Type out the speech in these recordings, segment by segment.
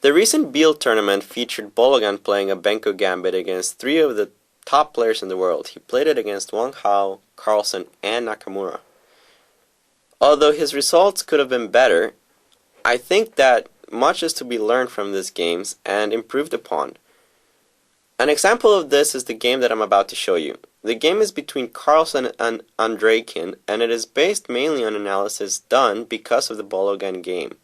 The recent Beal tournament featured Bologan playing a Benko Gambit against three of the top players in the world. He played it against Wang Hao, Carlsen, and Nakamura. Although his results could have been better, I think that much is to be learned from these games and improved upon. An example of this is the game that I'm about to show you. The game is between Carlsen and Andreikin, and it is based mainly on analysis done because of the Bologan game.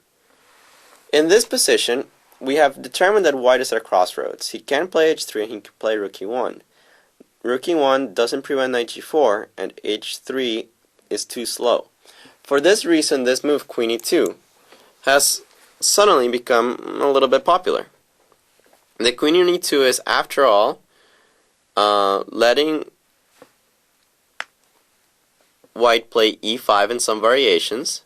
In this position, we have determined that white is at a crossroads. He can play h3 and he can play rook e1. Rook e1 doesn't prevent knight g4, and h3 is too slow. For this reason, this move, queen e2, has suddenly become a little bit popular. The queen on e2 is, after all, letting white play e5 in some variations.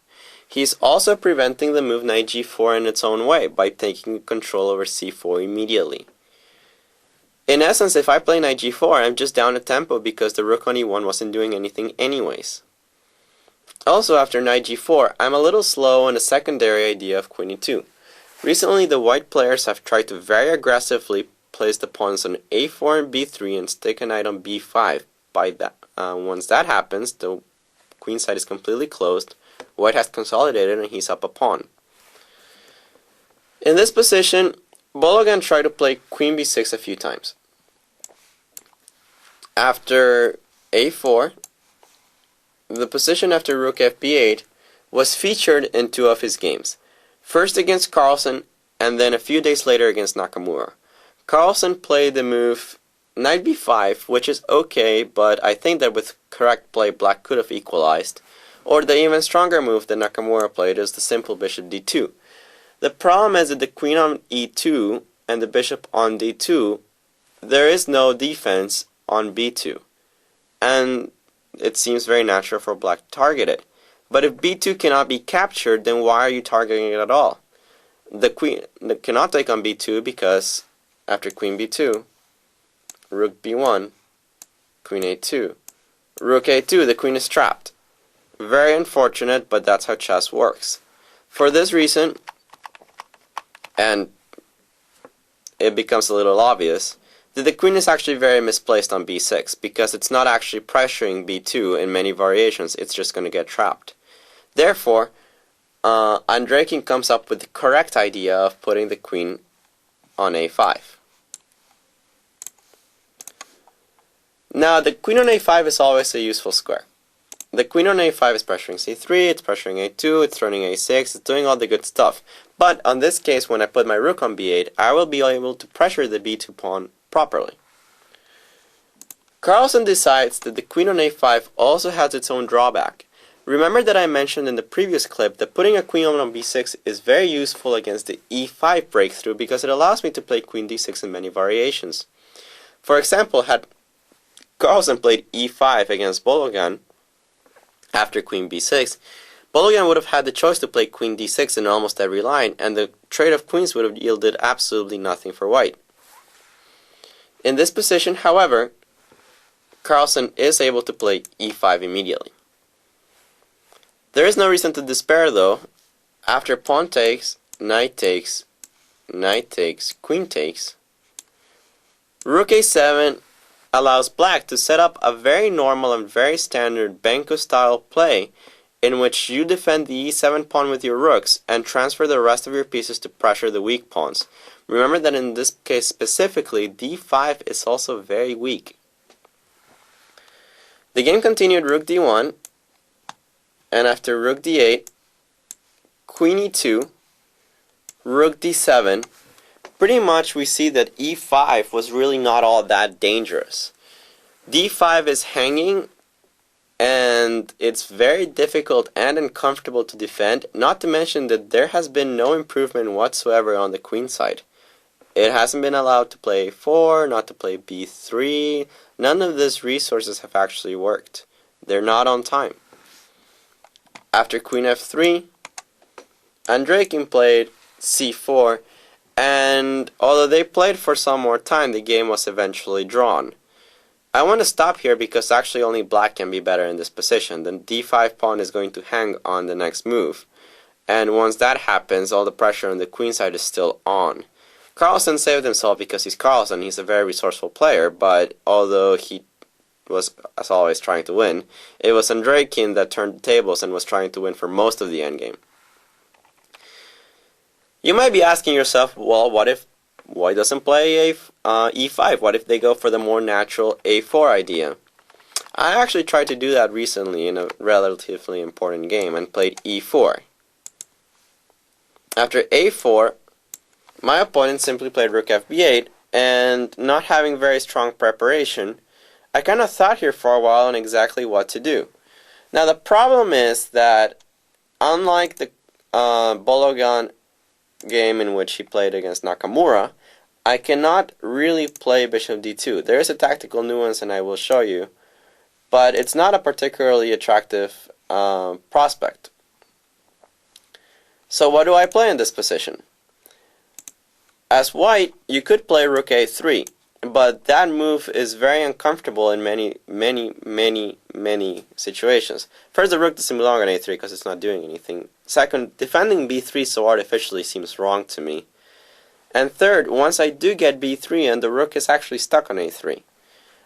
He's also preventing the move knight g4 in its own way by taking control over c4 immediately. In essence, if I play knight g4, I'm just down a tempo because the rook on e1 wasn't doing anything anyways. Also, after knight g4, I'm a little slow on a secondary idea of queen e2. Recently, the white players have tried to very aggressively place the pawns on a4 and b3 and stick a knight on b5. Once that happens, the queen side is completely closed, white has consolidated, and he's up a pawn. In this position, Bologan tried to play queen b6 a few times. After a4, the position after rook fb8 was featured in two of his games. First against Carlsen, and then a few days later against Nakamura. Carlsen played the move knight b5, which is okay, but I think that with correct play, black could have equalized. Or the even stronger move that Nakamura played is the simple bishop d2. The problem is that the queen on e2 and the bishop on d2, there is no defense on b2. And it seems very natural for black to target it. But if b2 cannot be captured, then why are you targeting it at all? The queen cannot take on b2 because after queen b2, rook b1, queen a2, rook a2, the queen is trapped. Very unfortunate, but that's how chess works. For this reason, and it becomes a little obvious, that the queen is actually very misplaced on b6 because it's not actually pressuring b2 in many variations, it's just going to get trapped. Therefore, Andreikin comes up with the correct idea of putting the queen on a5. Now, the queen on a5 is always a useful square. The queen on a5 is pressuring c3, it's pressuring a2, it's threatening a6, it's doing all the good stuff. But on this case, when I put my rook on b8, I will be able to pressure the b2 pawn properly. Carlsen decides that the queen on a5 also has its own drawback. Remember that I mentioned in the previous clip that putting a queen on b6 is very useful against the e5 breakthrough because it allows me to play queen d6 in many variations. For example, had Carlsen played e5 against Bologan after queen b6, Bologan would have had the choice to play queen d6 in almost every line, and the trade of queens would have yielded absolutely nothing for white. In this position, however, Carlsen is able to play e5 immediately. There is no reason to despair though. After pawn takes, knight takes, knight takes, queen takes, rook a7 allows black to set up a very normal and very standard Benko style play in which you defend the e7 pawn with your rooks and transfer the rest of your pieces to pressure the weak pawns. Remember that in this case specifically, d5 is also very weak. The game continued rook d1, and after rook d8, queen e2, rook d7, pretty much we see that e5 was really not all that dangerous. d5 is hanging, and it's very difficult and uncomfortable to defend, not to mention that there has been no improvement whatsoever on the queen side. It hasn't been allowed to play a4, not to play b3, none of these resources have actually worked. They're not on time. After queen f3, Andreikin played c4, and although they played for some more time, the game was eventually drawn. I want to stop here because actually only black can be better in this position. The d5 pawn is going to hang on the next move, and once that happens, all the pressure on the queen side is still on. Carlsen saved himself because he's Carlsen. He's a very resourceful player, but although he was, as always, trying to win, it was Andreikin that turned the tables and was trying to win for most of the endgame. You might be asking yourself, well, what if White doesn't play e5? What if they go for the more natural a4 idea? I actually tried to do that recently in a relatively important game and played e4. After a4, my opponent simply played rook fb8, and not having very strong preparation, I kind of thought here for a while on exactly what to do. Now the problem is that, unlike the Bologan game in which he played against Nakamura, I cannot really play bishop d2. There is a tactical nuance, and I will show you, but it's not a particularly attractive prospect. So what do I play in this position? As white, you could play rook a3, but that move is very uncomfortable in many situations. First, the rook doesn't belong on a3 because it's not doing anything. Second, defending b3 so artificially seems wrong to me. And third, once I do get b3 and the rook is actually stuck on a3.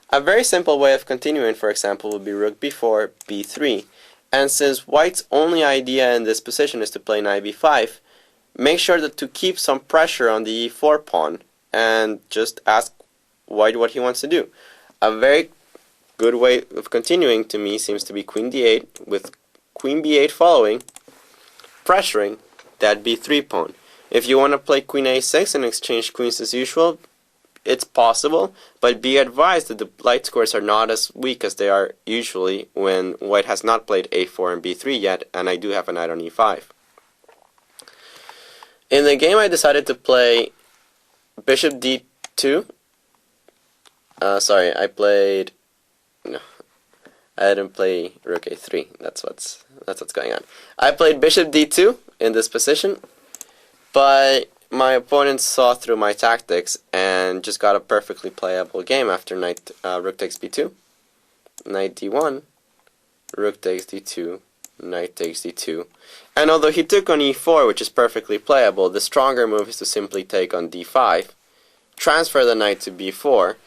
A very simple way of continuing, for example, would be rook b4, b3. And since white's only idea in this position is to play knight b5, make sure that to keep some pressure on the e4 pawn and just ask white what he wants to do. A very good way of continuing to me seems to be queen d8 with queen b8 following, pressuring that b3 pawn. If you want to play queen a6 and exchange queens as usual, it's possible, but be advised that the light squares are not as weak as they are usually when white has not played a4 and b3 yet, and I do have a knight on e5. In the game I decided to play bishop d2. Sorry, I didn't play rook a3. That's what's going on. I played bishop d2 in this position, but my opponent saw through my tactics and just got a perfectly playable game after rook takes b2, knight d1, rook takes d2, knight takes d2. And although he took on e4, which is perfectly playable, the stronger move is to simply take on d5, transfer the knight to b4,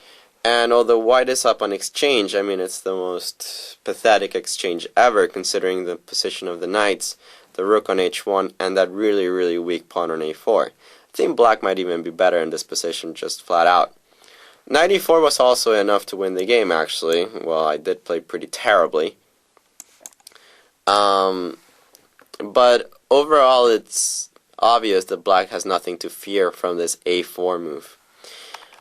and although white is up on exchange, I mean it's the most pathetic exchange ever considering the position of the knights, the rook on h1, and that really weak pawn on a4. I think black might even be better in this position, just flat out. Knight e4 was also enough to win the game, actually. Well, I did play pretty terribly. But overall, it's obvious that black has nothing to fear from this a4 move.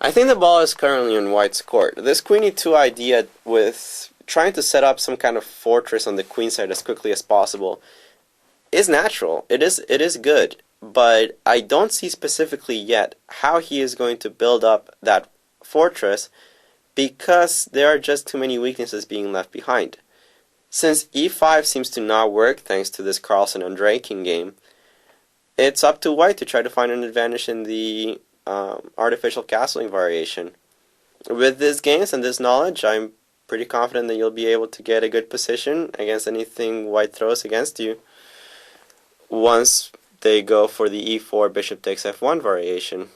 I think the ball is currently in white's court. This queen e2 idea with trying to set up some kind of fortress on the queen side as quickly as possible is natural. It is good, but I don't see specifically yet how he is going to build up that fortress because there are just too many weaknesses being left behind. Since e5 seems to not work thanks to this Carlsen Andreikin game, it's up to white to try to find an advantage in the artificial castling variation. With these games and this knowledge, I'm pretty confident that you'll be able to get a good position against anything white throws against you once they go for the e4 bishop takes f1 variation.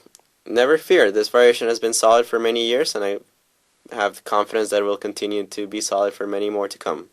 Never fear, this variation has been solid for many years, and I have confidence that it will continue to be solid for many more to come.